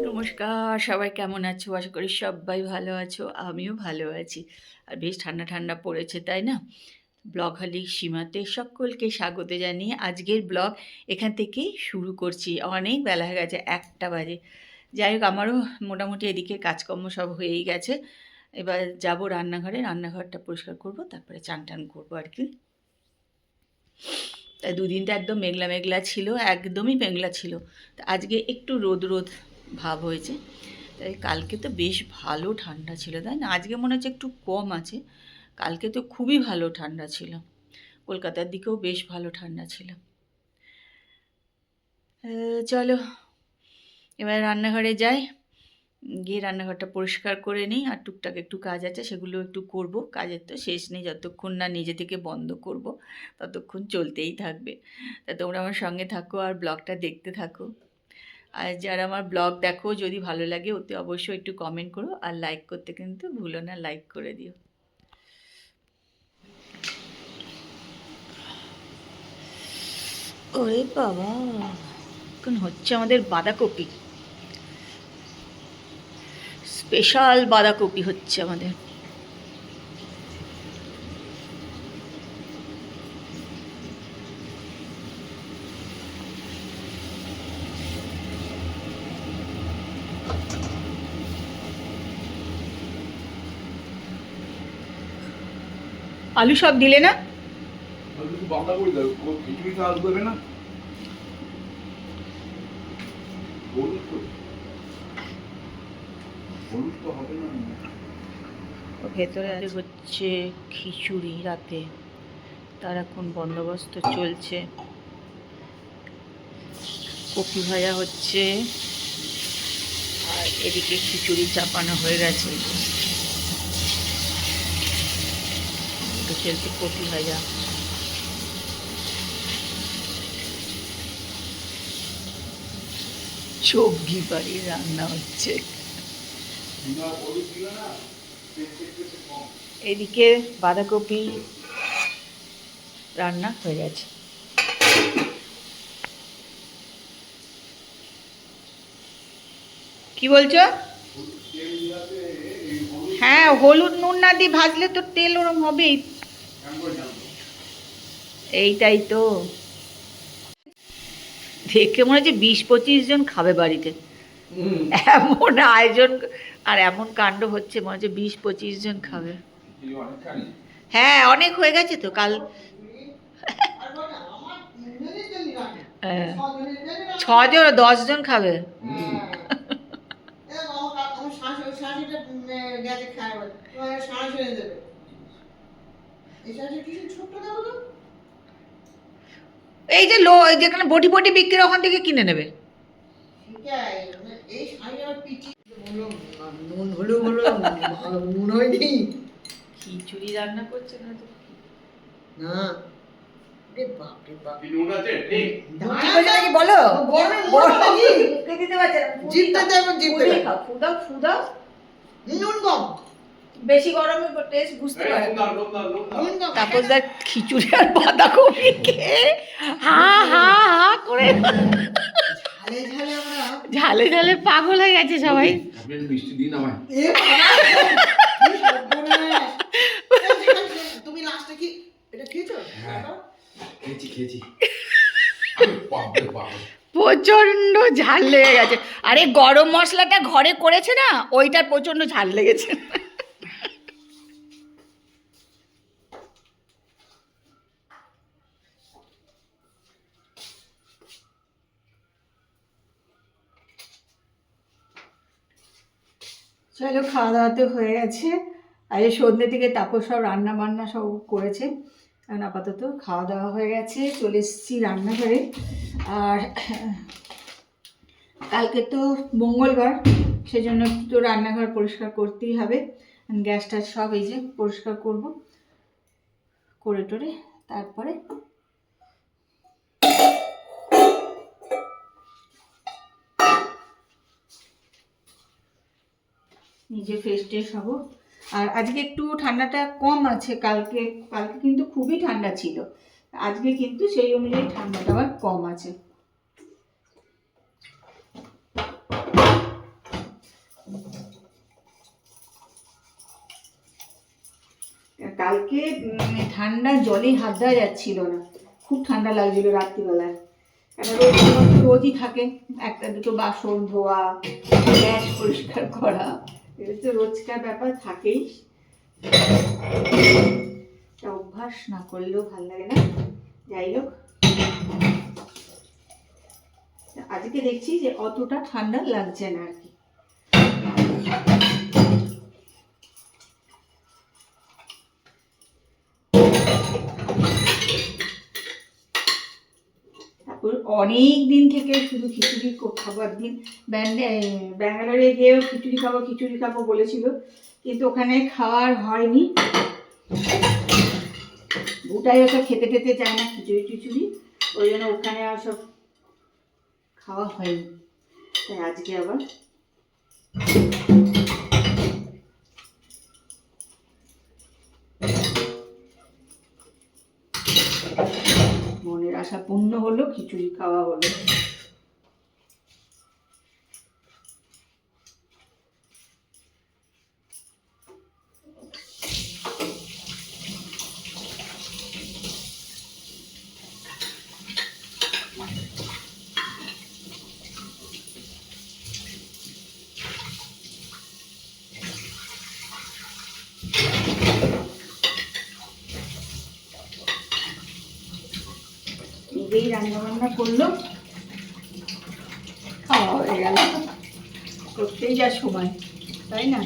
নমস্কার, সবাই কেমন আছো? আশা করি সবাই ভালো আছো, আমিও ভালো আছি। আর বেশ ঠান্ডা ঠান্ডা পড়েছে, তাই না? ব্লগ হলিক সীমাতে সকলকে স্বাগত জানিয়ে আজকের ব্লগ এখান থেকেই শুরু করছি। অনেক বেলা হয়ে গেছে, 1টা বাজে। যাই হোক, আমারও মোটামুটি এদিকে কাজকর্ম সব হয়েই গেছে। এবার যাব রান্নাঘরে, রান্নাঘরটা পরিষ্কার করব, তারপরে চান টান করবো আর কি। তাই দুদিনটা একদম মেঘলা মেঘলা ছিল, একদমই মেঘলা ছিল। তা আজকে একটু রোদ রোদ ভাব হয়েছে। তাই কালকে তো বেশ ভালো ঠান্ডা ছিল, তাই না? আজকে মনে হচ্ছে একটু কম আছে, কালকে তো খুবই ভালো ঠান্ডা ছিল। কলকাতার দিকেও বেশ ভালো ঠান্ডা ছিল। চলো এবার রান্নাঘরে যাই, গিয়ে রান্নাঘরটা পরিষ্কার করে নিই। আর টুকটাক একটু কাজ আছে, সেগুলো একটু করব। কাজের তো শেষ নেই, যতক্ষণ না নিজে থেকে বন্ধ করব ততক্ষণ চলতেই থাকবে। তা তোমরা আমার সঙ্গে থাকো আর ব্লগটা দেখতে থাকো। আর যারা আমার ব্লগ দেখো, যদি ভালো লাগে ওতে অবশ্যই একটু কমেন্ট করো, আর লাইক করতে কিন্তু ভুলো না, লাইক করে দিও। ওরে বাবা, এখন হচ্ছে আমাদের বাঁধাকপি, স্পেশাল বাঁধাকপি হচ্ছে আমাদের। আলু সব দিলে না? ভেতরে হচ্ছে খিচুড়ি রাতে, তার এখন বন্দোবস্ত চলছে। কপি ভাজা হচ্ছে, আর এদিকে খিচুড়ি চাপানো হয়ে গেছে। চলছে কপি ভাজা। সবজি বাড়ির রান্না হচ্ছে। এদিকে বাঁধাকপি রান্না হয়ে গেছে। কি বলছো? হ্যাঁ, হলুদ নুন না দিয়ে ভাজলে তো তেল ওরম হবেই। এইটাই তো, দেখে মনে হচ্ছে 20-25 জন খাবে বাড়িতে, এমন আয়োজন আর এমন কাণ্ড হচ্ছে, মনে হচ্ছে 20-25 জন খাবে। হ্যাঁ, অনেক হয়ে গেছে তো কাল। 6 জন, 10 জন খাবে। এই যে যেখানে বটি বটি বিক্রি, ওখান থেকে কিনে নেবে। খিচুড়ি রান্না করছে না তো? না, বলো মুখে দিতে পারছে না। ফুদাও নুন কম, বেশি গরমে টেস্ট বুঝতে পারে। তাপসদার খিচুড়ি আর বাঁধাকপি খেয়ে হা হা হা করে ঝালে ঝালে পাগল হয়ে গেছে সবাই। তুমি লাস্টে কি এটা খেয়েছো? খেয়েছি। প্রচন্ড ঝাল লেগে গেছে। আরে গরম মশলাটা ঘরে করেছে না, ওইটার প্রচন্ড ঝাল লেগেছে। চলো, খাওয়া দাওয়া তো হয়ে গেছে। আজ সন্ধ্যে থেকে তাপস সব রান্না বান্না সব করেছে। কারণ আপাতত খাওয়া দাওয়া হয়ে গেছে, চলে এসেছি রান্নাঘরে। আর কালকে তো মঙ্গলবার, সেজন্য তো রান্নাঘর পরিষ্কার করতেই হবে। গ্যাসটা সব এই যে পরিষ্কার করব, করে টোরে তারপরে নিজে ফ্রেশ ট্রেশ হবো। আর আজকে একটু ঠান্ডাটা কম আছে, কালকে কিন্তু খুবই ঠান্ডা ছিল। আজকে কিন্তু সেই অনুযায়ী ঠান্ডাটা আবার কম আছে। কালকে ঠান্ডা জলে হাত দেওয়া যাচ্ছিল না, খুব ঠান্ডা লাগছিল রাত্রিবেলায়। কেন রোজই থাকে, একটা দুটো বাসন ধোয়া, গ্যাস পরিষ্কার করা, এটা তো রোজকার ব্যাপার থাকেই। অভ্যাস না করলেও ভালো লাগে না। যাই হোক, আজকে দেখছি যে অতটা ঠান্ডা লাগছে না আর কি। তারপর অনেক দিন থেকে শুধু খিচুড়ি খাবার দিন, ব্যাঙ্গালোরে গিয়েও খিচুড়ি খাবো বলেছিল, কিন্তু ওখানে খাওয়ার হয়নি। বুটাই ওসব খেতে টেতে চায় না খিচুড়ি, ওই জন্য ওখানে আর সব খাওয়া হয়নি। তাই আজকে আবার মনের আশা পূর্ণ হলো, খিচুড়ি খাওয়া হলো। নিজেই রান্নাবান্না করলো, খাওয়া হয়ে গেল। করতেই যা সময়, তাই না?